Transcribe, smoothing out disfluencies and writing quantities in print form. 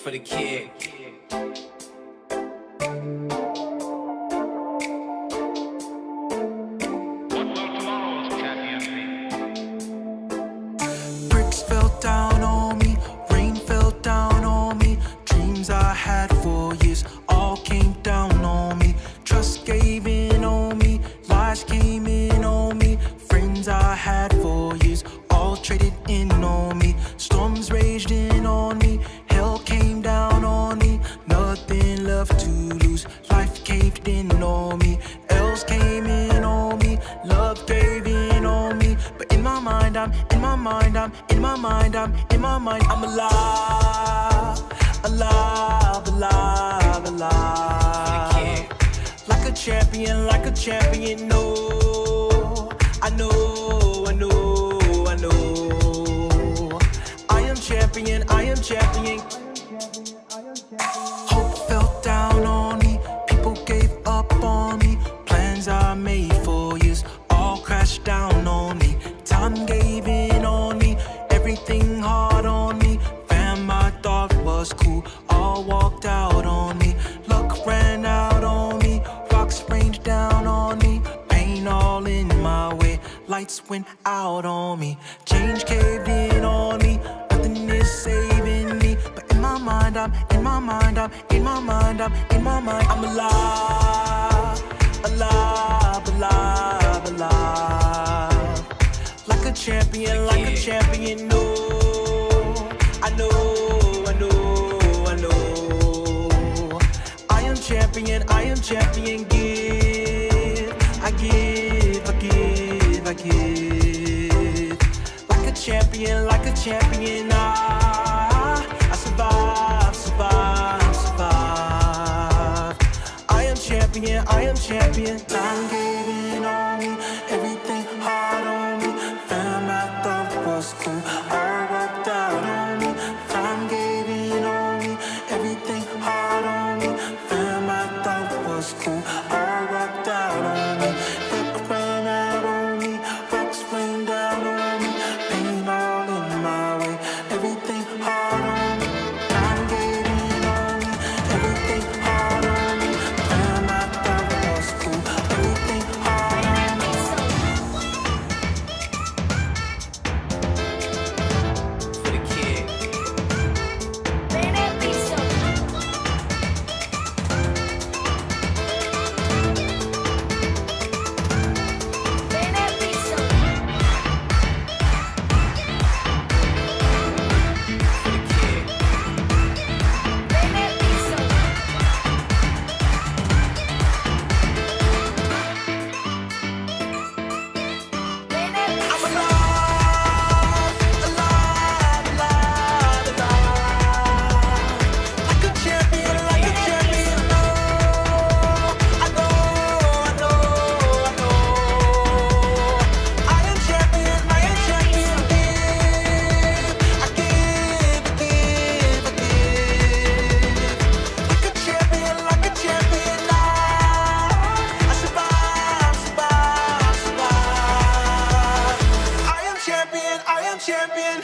for the kid. Bricks fell down on me, rain fell down on me. Dreams I had for years all came down on me. Trust gave in on me, lies came in on me. Friends I had for years all traded in on me. Storms raged in on me, hell came down on me. Nothing left to lose, life caved in on me. L's came in on me, love gave in on me. But in my mind, I'm alive, alive, alive, alive. Like a champion, no. I know. I am champion. Hope fell down on me, people gave up on me. Plans I made for years all crashed down on me. Time gave in on me, everything hard on me. Fam I thought was cool, all walked out on me. Luck ran out on me, rocks rained down on me. Pain all in my way, lights went out on me. Change caved in on me, nothing is saving me. But in my mind, I'm alive, alive, alive, alive. Like a champion, no. I know. I am champion, give. I give. Like a champion, I survive. I am champion. Time gave in on me, everything hard on me. Fam I thought was cool, all worked out on me. Time gave in on me, everything hard on me. Fam I thought was cool, all worked out on me. Luck ran out on me, rocks rained down on me. Pain all in my way, everything hard on me. Time gave in on me, everything hard on me. Fam I thought was cool, everything hard on me. For the kid. I'm alive, alive, alive, alive. Like a champion, no. I know. I am champion, give. I give. Like a champion, I survive. I am champion.